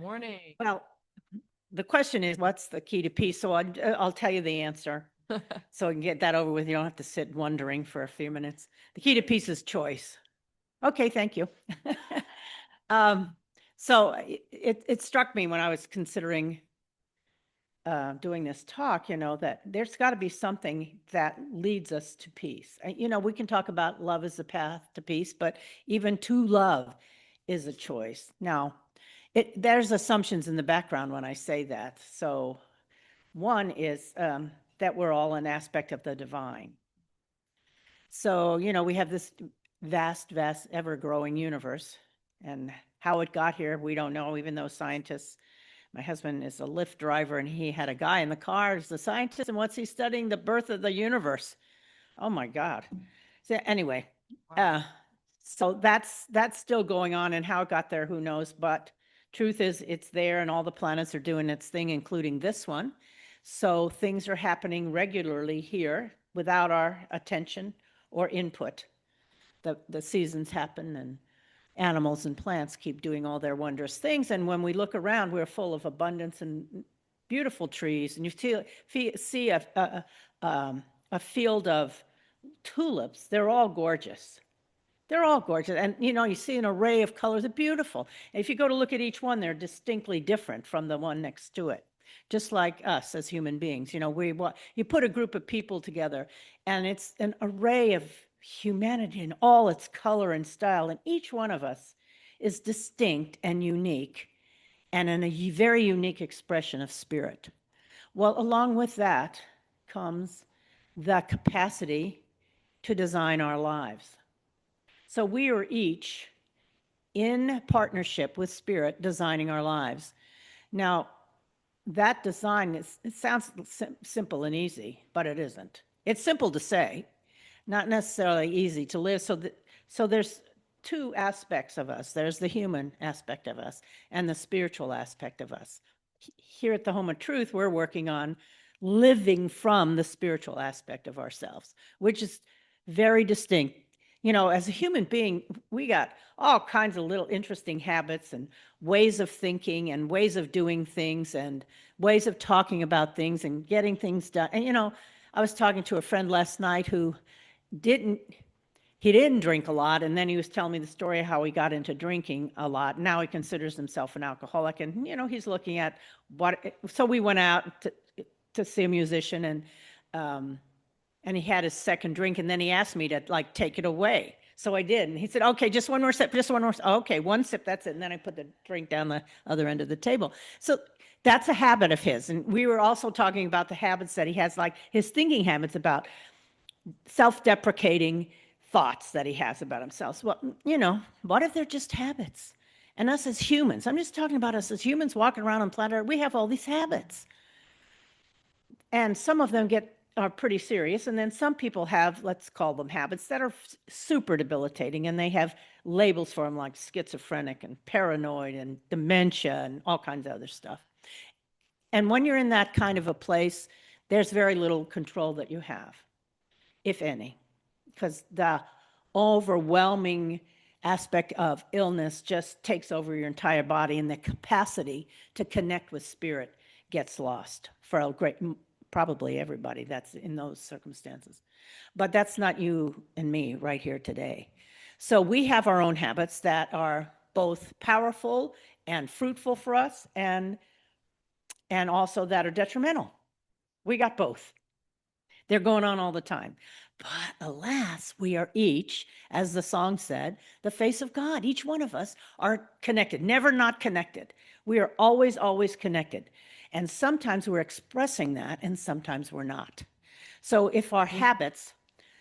Morning. Well, the question is, what's the key to peace? So I'll tell you the answer. So I can get that over with. You don't have to sit wondering for a few minutes. The key to peace is choice. Okay, thank you. um, so it struck me when I was considering doing this talk, that there's got to be something that leads us to peace. We can talk about love as a path to peace, but even to love is a choice. Now, there's assumptions in the background when I say that. So one is that we're all an aspect of the divine. So, we have this vast, ever-growing universe. And how it got here, we don't know, even though scientists, my husband is a Lyft driver, and he had a guy in the car as the scientist, and what's he studying? The birth of the universe. Oh, my God. So anyway, so that's still going on, and how it got there, who knows? But truth is, it's there, and all the planets are doing its thing, including this one. So things are happening regularly here without our attention or input. The seasons happen, and animals and plants keep doing all their wondrous things. And when we look around, we're full of abundance and beautiful trees. And you see a field of tulips. They're all gorgeous. They're all gorgeous. And, you see an array of colors. They're beautiful. And if you go to look at each one, they're distinctly different from the one next to it. Just like us as human beings. You put a group of people together, and it's an array of humanity in all its color and style. And each one of us is distinct and unique, and in a very unique expression of spirit. Well, along with that comes the capacity to design our lives. So we are each in partnership with Spirit designing our lives. Now, that design it sounds simple and easy, but it isn't. It's simple to say, not necessarily easy to live. So there's two aspects of us. There's the human aspect of us and the spiritual aspect of us. Here at the Home of Truth, we're working on living from the spiritual aspect of ourselves, which is very distinct. As a human being, we got all kinds of little interesting habits and ways of thinking and ways of doing things and ways of talking about things and getting things done. And, I was talking to a friend last night who didn't drink a lot, and then he was telling me the story of how he got into drinking a lot. Now he considers himself an alcoholic, and he's looking at so we went out to see a musician, and he had his second drink, and then he asked me to take it away. So I did, and he said, "Okay, just one more sip, just one more." Okay, one sip, that's it. And then I put the drink down the other end of the table. So that's a habit of his. And we were also talking about the habits that he has, like his thinking habits about self-deprecating thoughts that he has about himself. Well, what if they're just habits? And us as humans, I'm just talking about us as humans walking around on planet Earth, we have all these habits. And some of them are pretty serious. And then some people have, let's call them habits, that are super debilitating. And they have labels for them like schizophrenic and paranoid and dementia and all kinds of other stuff. And when you're in that kind of a place, there's very little control that you have, if any, because the overwhelming aspect of illness just takes over your entire body, and the capacity to connect with spirit gets lost for probably everybody that's in those circumstances. But that's not you and me right here today. So we have our own habits that are both powerful and fruitful for us, and also that are detrimental. We got both. They're going on all the time. But alas, we are each, as the song said, the face of God. Each one of us are connected, never not connected. We are always, always connected. And sometimes we're expressing that, and sometimes we're not. So if our habits,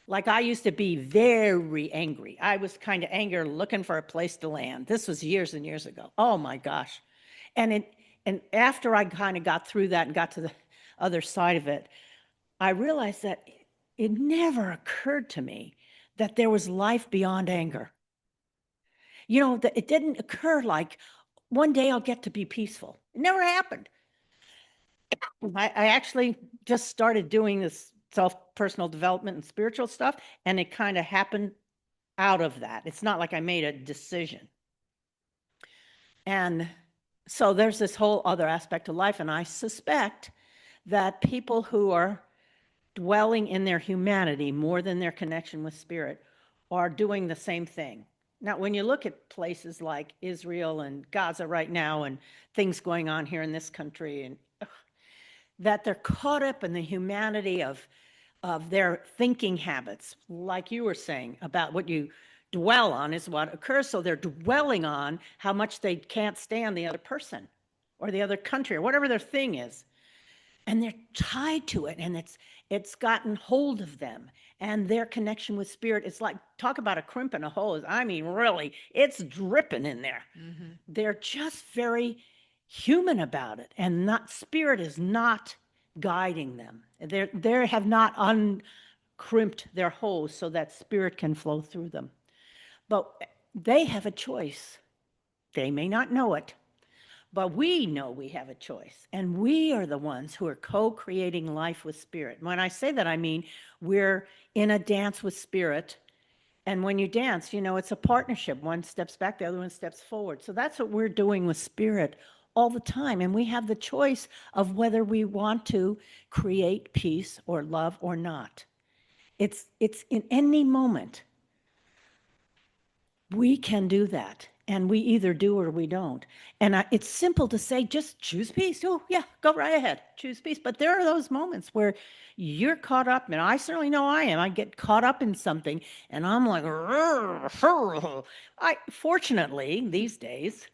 like I used to be very angry. I was kind of angry, looking for a place to land. This was years and years ago. Oh my gosh. And after I kind of got through that and got to the other side of it, I realized that it never occurred to me that there was life beyond anger. That it didn't occur like one day I'll get to be peaceful. It never happened. I actually just started doing this personal development and spiritual stuff, and it kind of happened out of that. It's not like I made a decision. And So there's this whole other aspect of life, and I suspect that people who are dwelling in their humanity more than their connection with spirit are doing the same thing. Now, when you look at places like Israel and Gaza right now and things going on here in this country, and that they're caught up in the humanity of their thinking habits, like you were saying about what you dwell on is what occurs. So they're dwelling on how much they can't stand the other person or the other country or whatever their thing is. And they're tied to it, and it's gotten hold of them. And their connection with spirit, it's like, talk about a crimp in a hose. I mean, really, it's dripping in there. Mm-hmm. They're just very human about it, and not spirit is not guiding them. They have not uncrimped their hose so that spirit can flow through them. But they have a choice. They may not know it, but we know we have a choice, and we are the ones who are co-creating life with spirit. When I say that, I mean we're in a dance with spirit, and when you dance, it's a partnership. One steps back, the other one steps forward. So that's what we're doing with spirit all the time, and we have the choice of whether we want to create peace or love or not. It's in any moment. We can do that. And we either do or we don't. And it's simple to say, just choose peace. Oh, yeah, go right ahead, choose peace. But there are those moments where you're caught up, and I certainly know I am. I get caught up in something, and I'm like, fortunately, these days,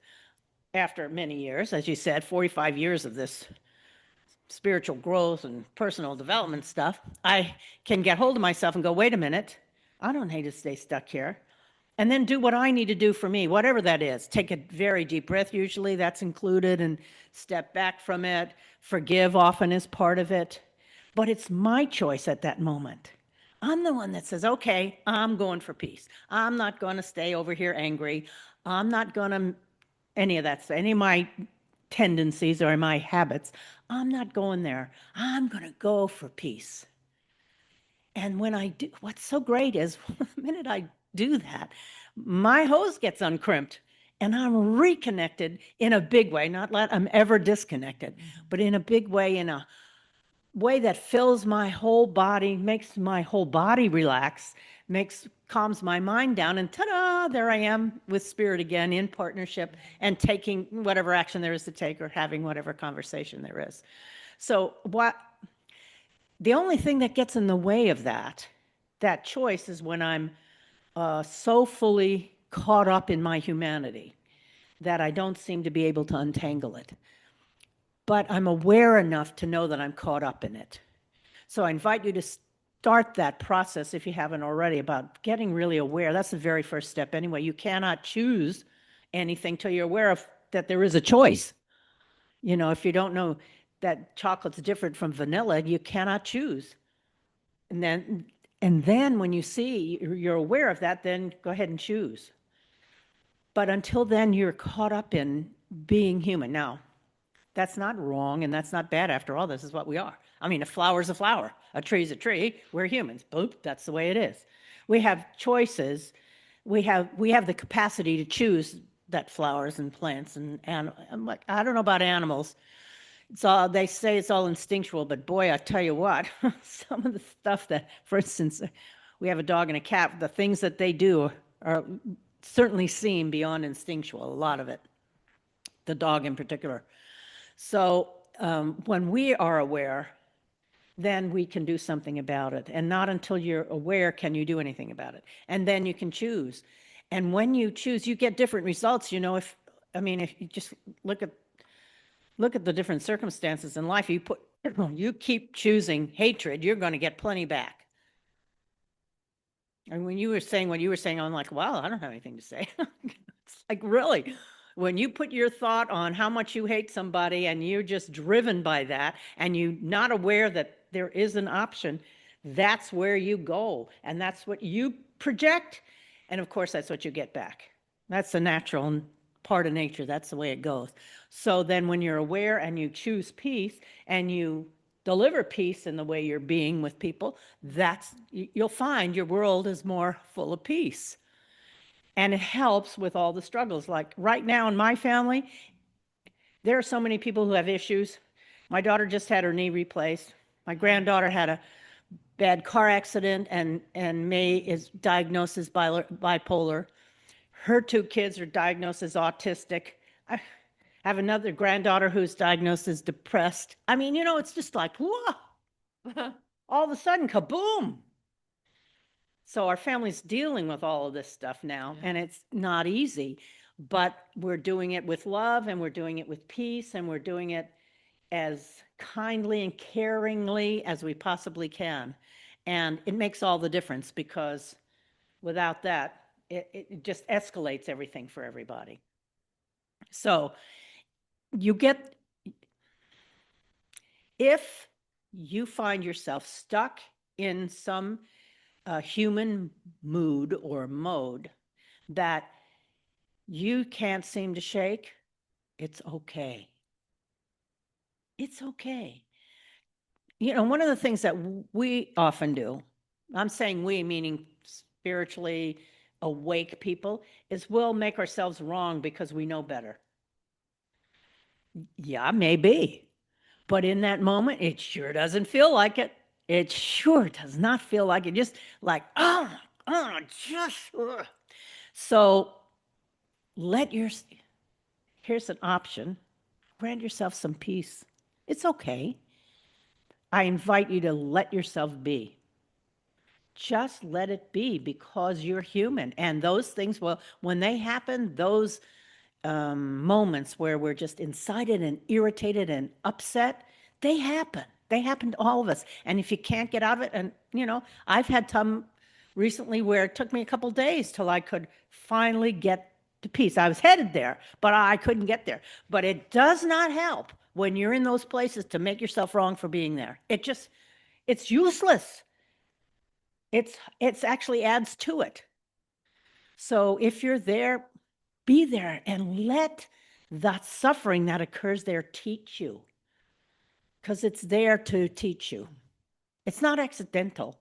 after many years, as you said, 45 years of this spiritual growth and personal development stuff, I can get hold of myself and go, wait a minute, I don't need to stay stuck here. And then do what I need to do for me, whatever that is. Take a very deep breath, usually that's included, and step back from it. Forgive often is part of it. But it's my choice at that moment. I'm the one that says, okay, I'm going for peace. I'm not going to stay over here angry. I'm not going to, any of that, any of my tendencies or my habits, I'm not going there. I'm going to go for peace. And when I do, what's so great is the minute I do that, my hose gets uncrimped and I'm reconnected in a big way, not that I'm ever disconnected, but in a big way, in a way that fills my whole body, makes my whole body relax, calms my mind down, and ta-da, there I am with spirit again in partnership and taking whatever action there is to take or having whatever conversation there is. So the only thing that gets in the way of that choice is when I'm so fully caught up in my humanity that I don't seem to be able to untangle it. But I'm aware enough to know that I'm caught up in it. So I invite you to start that process, if you haven't already, about getting really aware. That's the very first step anyway. You cannot choose anything till you're aware of that there is a choice. If you don't know that chocolate's different from vanilla, you cannot choose. And then when you see you're aware of that, then go ahead and choose. But until then, you're caught up in being human. Now, that's not wrong, and that's not bad. After all, this is what we are. I mean, a flower's a flower, a tree's a tree. We're humans. Boop, that's the way it is. We have choices. We have the capacity to choose that flowers and plants and I don't know about animals. They say it's all instinctual, but boy, I tell you what, some of the stuff that, for instance, we have a dog and a cat, the things that they do are certainly seem beyond instinctual, a lot of it, the dog in particular. So when we are aware, then we can do something about it. And not until you're aware can you do anything about it. And then you can choose. And when you choose, you get different results. If you just look at the different circumstances in life, you keep choosing hatred, you're going to get plenty back. And when you were saying what you were saying, I'm like, wow, I don't have anything to say. It's like, really? When you put your thought on how much you hate somebody and you're just driven by that and you're not aware that there is an option, that's where you go. And that's what you project. And of course, that's what you get back. That's the natural part of nature. That's the way it goes. So then when you're aware and you choose peace and you deliver peace in the way you're being with people, you'll find your world is more full of peace. And it helps with all the struggles. Like right now in my family, There are so many people who have issues. My daughter just had her knee replaced. My granddaughter had a bad car accident, and May is diagnosed as bipolar. Her two kids are diagnosed as autistic. I have another granddaughter who's diagnosed as depressed. I mean, it's just like, whoa, all of a sudden, kaboom. So our family's dealing with all of this stuff now, and it's not easy, but we're doing it with love, and we're doing it with peace, and we're doing it as kindly and caringly as we possibly can. And it makes all the difference, because without that, it just escalates everything for everybody. So if you find yourself stuck in some human mood or mode that you can't seem to shake, it's okay. It's okay. One of the things that we often do, I'm saying we, meaning spiritually awake people, is we'll make ourselves wrong because we know better. Yeah, maybe. But in that moment, it sure doesn't feel like it. It sure does not feel like it. Just like, just. Ugh. So here's an option. Grant yourself some peace. It's okay. I invite you to let yourself be. Just let it be, because you're human. And those things, well, when they happen, those moments where we're just incited and irritated and upset, they happen. They happen to all of us. And if you can't get out of it, and I've had some recently where it took me a couple days till I could finally get to peace. I was headed there, but I couldn't get there. But it does not help when you're in those places to make yourself wrong for being there. It's useless. It's actually adds to it. So if you're there, be there and let that suffering that occurs there teach you, because it's there to teach you. It's not accidental.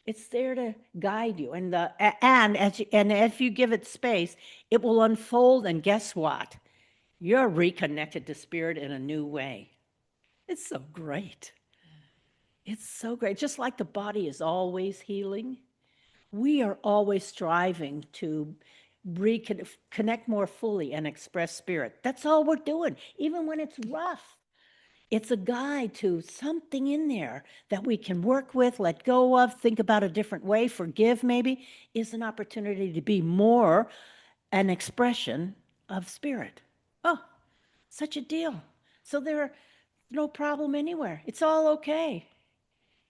It's there to guide you, and if you give it space, it will unfold. And guess what? You're reconnected to spirit in a new way. It's so great. It's so great. Just like the body is always healing, we are always striving to reconnect more fully and express spirit. That's all we're doing, even when it's rough. It's a guide to something in there that we can work with, let go of, think about a different way, forgive maybe, is an opportunity to be more an expression of spirit. Oh, such a deal. So there's no problem anywhere. It's all okay.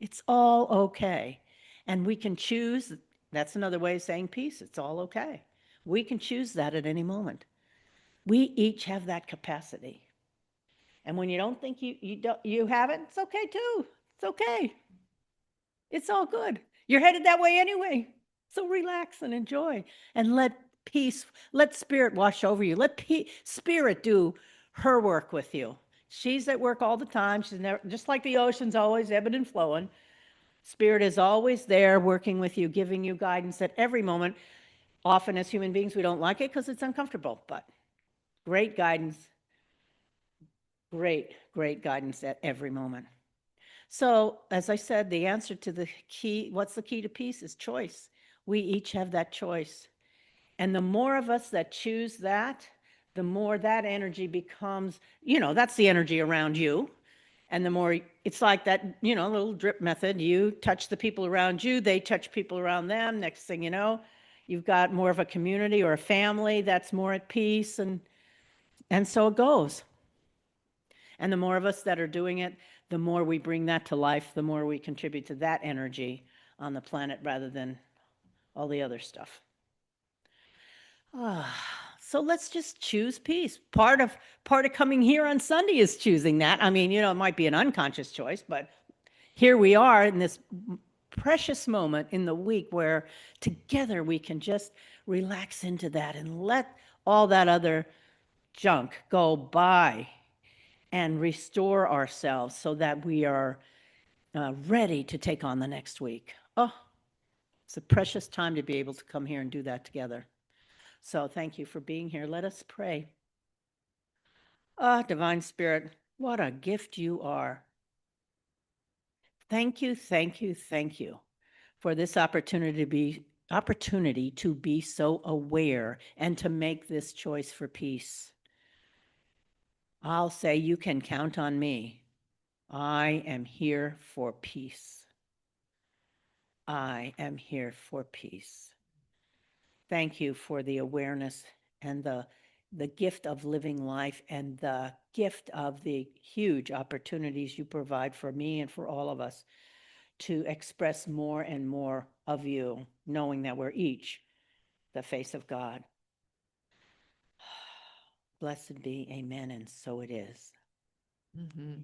It's all okay. And we can choose. That's another way of saying peace. It's all okay. We can choose that at any moment. We each have that capacity. And when you don't think you have it, it's okay too. It's okay. It's all good. You're headed that way anyway. So relax and enjoy, and let peace, let spirit wash over you. Let spirit do her work with you. She's at work all the time. She's never, just like the ocean's always ebbing and flowing. Spirit is always there working with you, giving you guidance at every moment. Often as human beings, we don't like it because it's uncomfortable, but great guidance, great guidance at every moment. So, as I said, the answer to the key, what's the key to peace, is choice. We each have that choice. And the more of us that choose that, the more that energy becomes, that's the energy around you. And the more, it's like that, little drip method. You touch the people around you, they touch people around them. Next thing you know, you've got more of a community or a family that's more at peace. And so it goes. And the more of us that are doing it, the more we bring that to life, the more we contribute to that energy on the planet rather than all the other stuff. So let's just choose peace. Part of coming here on Sunday is choosing that. I mean, it might be an unconscious choice, but here we are in this precious moment in the week where together we can just relax into that and let all that other junk go by and restore ourselves so that we are ready to take on the next week. Oh, it's a precious time to be able to come here and do that together. So thank you for being here. Let us pray. Ah, Divine Spirit, what a gift you are. Thank you, thank you, thank you for this opportunity to be so aware and to make this choice for peace. I'll say you can count on me. I am here for peace. I am here for peace. Thank you for the awareness and the gift of living life and the gift of the huge opportunities you provide for me and for all of us to express more and more of you, knowing that we're each the face of God. Blessed be, amen, and so it is. Mm-hmm.